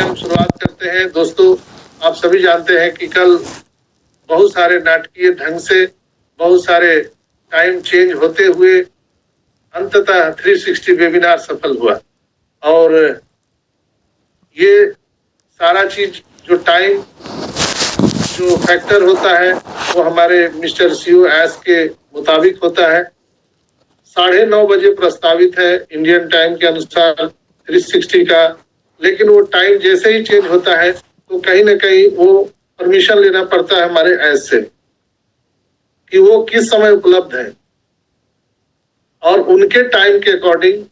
हम शुरुआत करते हैं। दोस्तों, आप सभी जानते हैं कि कल बहुत सारे नाटकीय ढंग से बहुत सारे टाइम चेंज होते हुए अंततः 360 वेबिनार सफल हुआ। और ये सारा चीज जो टाइम जो फैक्टर होता है वो हमारे मिस्टर सीओ एस के मुताबिक होता है। 9:30 बजे प्रस्तावित है इंडियन टाइम के अनुसार 360 का, लेकिन वो टाइम जैसे ही चेंज होता है तो कहीं ना कहीं वो परमिशन लेना पड़ता है हमारे एस से कि वो किस समय उपलब्ध है, और उनके टाइम के अकॉर्डिंग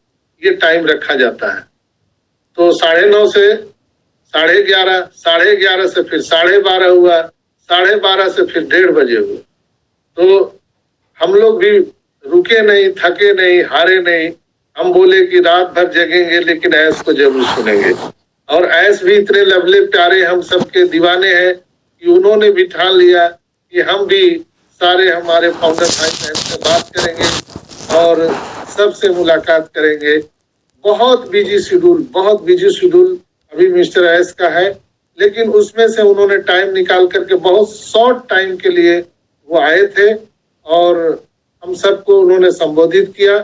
ये टाइम रखा जाता है। तो 9:30 से 11:30, 11:30 से फिर 12:30 हुआ, 12:30 से फिर 1:30 बजे हुआ। तो हम लोग भी रुके नहीं, थके नहीं, हारे नहीं। हम बोले कि रात भर जगेंगे लेकिन ऐस को जरूर सुनेंगे। और ऐस भी इतने लवले प्यारे हम सबके दीवाने हैं कि उन्होंने भी ठान लिया कि हम भी सारे हमारे फाउंडर भाई बहन से बात करेंगे और सबसे मुलाकात करेंगे। बहुत बिजी शेड्यूल अभी मिस्टर एस का है, लेकिन उसमें से उन्होंने टाइम निकाल करके बहुत शॉर्ट टाइम के लिए वो आए थे और हम सबको उन्होंने संबोधित किया।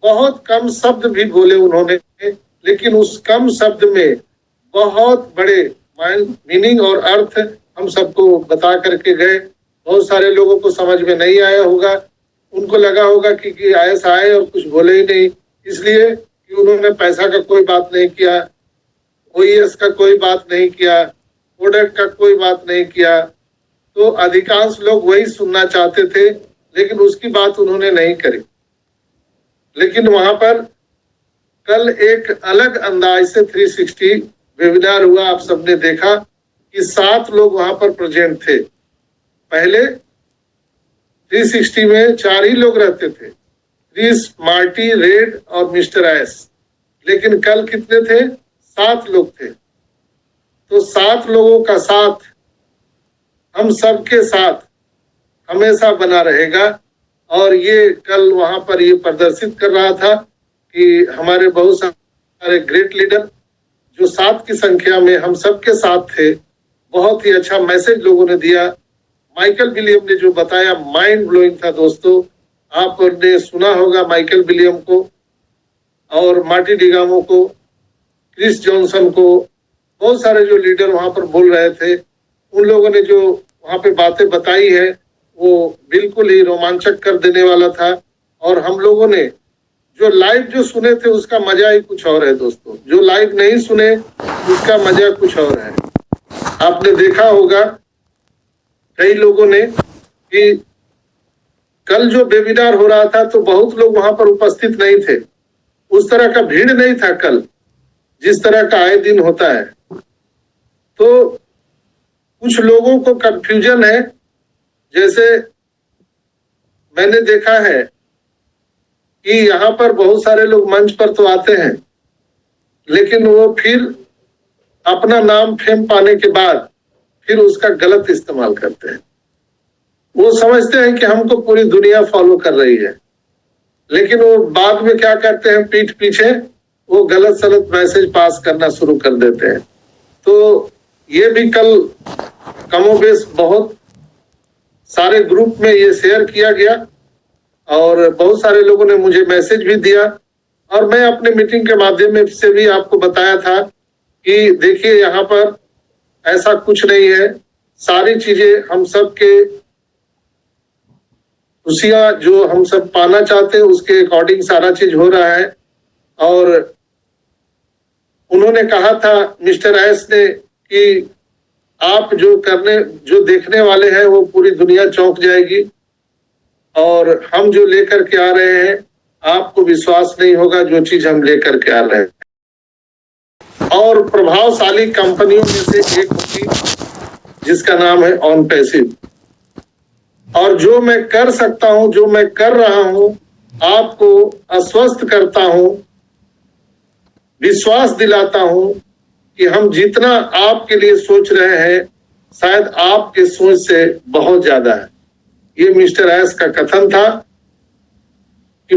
बहुत कम शब्द भी बोले उन्होंने, लेकिन उस कम शब्द में बहुत बड़े मीनिंग और अर्थ हम सबको बता करके गए। बहुत सारे लोगों को समझ में नहीं आया होगा, उनको लगा होगा कि आयस आए और कुछ बोले ही नहीं, इसलिए कि उन्होंने पैसा का कोई बात नहीं किया, ओईएस का कोई बात नहीं किया, प्रोडक्ट का कोई बात नहीं किया। तो अधिकांश लोग वही सुनना चाहते थे, लेकिन उसकी बात उन्होंने नहीं करी। लेकिन वहां पर कल एक अलग अंदाज से 360 वेबिनार हुआ। आप सबने देखा कि 7 लोग वहां पर प्रेजेंट थे। पहले 360 में 4 ही लोग रहते थे, क्रिस, मार्टी, रेड और मिस्टर एस। लेकिन कल कितने थे? 7 लोग थे। तो 7 लोगों का साथ हम सबके साथ हमेशा बना रहेगा। और ये कल वहां पर ये प्रदर्शित कर रहा था कि हमारे बहुत सारे ग्रेट लीडर जो 7 की संख्या में हम सबके साथ थे। बहुत ही अच्छा मैसेज लोगों ने दिया। माइकल विलियम ने जो बताया माइंड ब्लोइंग था। दोस्तों, आपने सुना होगा माइकल विलियम को और मार्टी डिगामो को, क्रिस जॉनसन को, बहुत सारे जो लीडर वहां पर बोल रहे थे, उन लोगों ने जो वहां पे बातें बताई है वो बिल्कुल ही रोमांचक कर देने वाला था। और हम लोगों ने जो लाइव जो सुने थे उसका मजा ही कुछ और है। दोस्तों, जो लाइव नहीं सुने उसका मजा कुछ और है। आपने देखा होगा कई लोगों ने कि कल जो वेबिनार हो रहा था तो बहुत लोग वहां पर उपस्थित नहीं थे। उस तरह का भीड़ नहीं था कल जिस तरह का आए दिन होता है। तो कुछ लोगों को कंफ्यूजन है। जैसे मैंने देखा है कि यहाँ पर बहुत सारे लोग मंच पर तो आते हैं, लेकिन वो फिर अपना नाम फेम पाने के बाद फिर उसका गलत इस्तेमाल करते हैं। वो समझते हैं कि हमको पूरी दुनिया फॉलो कर रही है, लेकिन वो बाद में क्या करते हैं, पीठ पीछे वो गलत सलत मैसेज पास करना शुरू कर देते हैं। तो ये भी कल कमोबेश बहुत सारे ग्रुप में ये शेयर किया गया और बहुत सारे लोगों ने मुझे मैसेज भी दिया। और मैं अपने मीटिंग के माध्यम से भी आपको बताया था कि देखिए यहाँ पर ऐसा कुछ नहीं है। सारी चीजें हम सब के खुशियां जो हम सब पाना चाहते हैं उसके अकॉर्डिंग सारा चीज हो रहा है। और उन्होंने कहा था मिस्टर एस ने कि आप जो देखने वाले हैं वो पूरी दुनिया चौंक जाएगी, और हम जो लेकर के आ रहे हैं आपको विश्वास नहीं होगा जो चीज हम लेकर के आ रहे हैं। और प्रभावशाली कंपनियों में से एक होगी जिसका नाम है ऑन पैसिव। और जो मैं कर सकता हूं, जो मैं कर रहा हूं, आपको आश्वस्त करता हूं, विश्वास दिलाता हूं कि हम जितना आपके लिए सोच रहे हैं शायद आपके सोच से बहुत ज्यादा है। ये मिस्टर एस का कथन था कि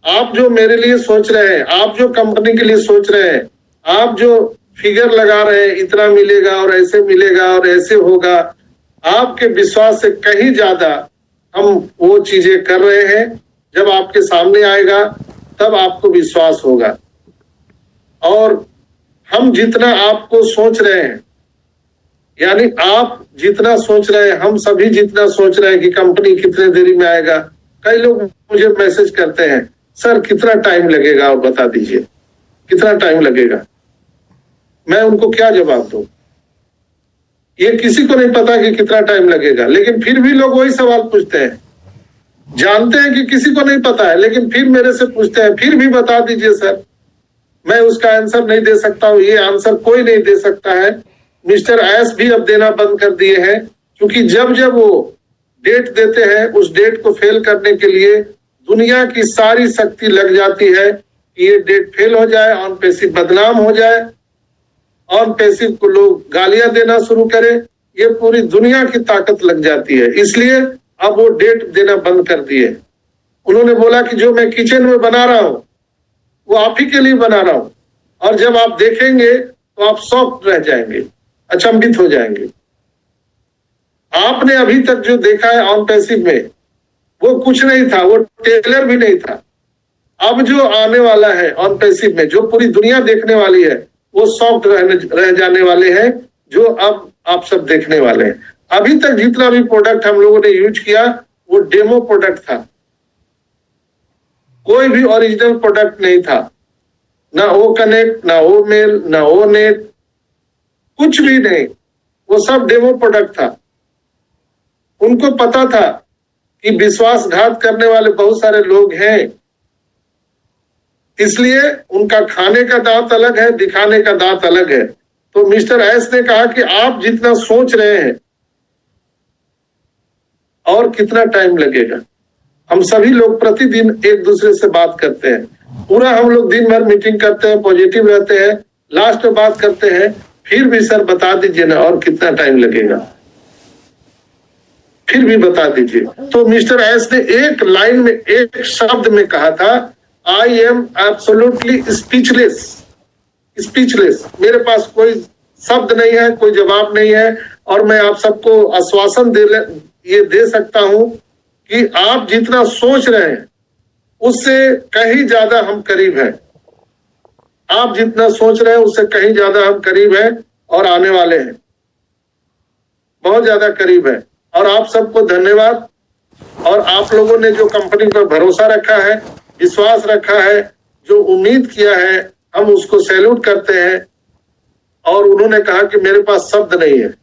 आप जो मेरे लिए सोच रहे हैं, आप जो कंपनी के लिए सोच रहे हैं, आप जो फिगर लगा रहे हैं, इतना मिलेगा और ऐसे मिलेगा और ऐसे होगा। आपके विश्वास से कहीं ज्यादा हम वो चीजें कर रहे हैं। जब आपके सामने आएगा तब आपको विश्वास होगा। और हम जितना आपको सोच रहे हैं, यानी आप जितना सोच रहे हैं, हम सभी जितना सोच रहे हैं कि कंपनी कितने देरी में आएगा। कई लोग मुझे मैसेज करते हैं, सर कितना टाइम लगेगा और बता दीजिए कितना टाइम लगेगा। मैं उनको क्या जवाब दूं? ये किसी को नहीं पता कि कितना टाइम लगेगा, लेकिन फिर भी लोग वही सवाल पूछते हैं। जानते हैं कि किसी को नहीं पता है, लेकिन फिर मेरे से पूछते हैं, फिर भी बता दीजिए सर। मैं उसका आंसर नहीं दे सकता हूँ, ये आंसर कोई नहीं दे सकता है। मिस्टर एस भी अब देना बंद कर दिए हैं, क्योंकि जब जब वो डेट देते हैं, उस डेट को फेल करने के लिए दुनिया की सारी शक्ति लग जाती है कि ये डेट फेल हो जाए, ऑन पैसिव बदनाम हो जाए, ऑन पैसिव को लोग गालियां देना शुरू करें। ये पूरी दुनिया की ताकत लग जाती है, इसलिए अब वो डेट देना बंद कर दिए। उन्होंने बोला कि जो मैं किचन में बना रहा हूं वो आप ही के लिए बना रहा हूं, और जब आप देखेंगे तो आप शॉक्ड रह जाएंगे, अचंभित हो जाएंगे। आपने अभी तक जो देखा है ऑन पैसिव में वो कुछ नहीं था, वो टेलर भी नहीं था। अब जो आने वाला है ऑन पैसिव में, जो पूरी दुनिया देखने वाली है, वो शॉक्ड रह जाने वाले हैं, जो अब आप सब देखने वाले हैं। अभी तक जितना भी प्रोडक्ट हम लोगों ने यूज किया वो डेमो प्रोडक्ट था, कोई भी ओरिजिनल प्रोडक्ट नहीं था। ना ओ कनेक्ट, ना ओ मेल, ना ओ नेट, कुछ भी नहीं, वो सब डेमो प्रोडक्ट था। उनको पता था कि विश्वासघात करने वाले बहुत सारे लोग हैं, इसलिए उनका खाने का दांत अलग है, दिखाने का दांत अलग है। तो मिस्टर एस ने कहा कि आप जितना सोच रहे हैं और कितना टाइम लगेगा। हम सभी लोग प्रतिदिन एक दूसरे से बात करते हैं, पूरा हम लोग दिन भर मीटिंग करते हैं, पॉजिटिव रहते हैं, लास्ट में बात करते हैं, फिर भी सर बता दीजिए ना और कितना टाइम लगेगा, फिर भी बता दीजिए। तो मिस्टर एस ने एक लाइन में, एक शब्द में कहा था, I am absolutely speechless. Speechless, मेरे पास कोई शब्द नहीं है, कोई जवाब नहीं है। और मैं आप सबको आश्वासन ये दे सकता हूं कि आप जितना सोच रहे हैं उससे कहीं ज्यादा हम करीब हैं। आप जितना सोच रहे हैं उससे कहीं ज्यादा हम करीब हैं और आने वाले हैं, बहुत ज्यादा करीब है। और आप सबको धन्यवाद। और आप लोगों ने जो कंपनी पर भरोसा रखा है, विश्वास रखा है, जो उम्मीद किया है, हम उसको सैल्यूट करते हैं। और उन्होंने कहा कि मेरे पास शब्द नहीं है,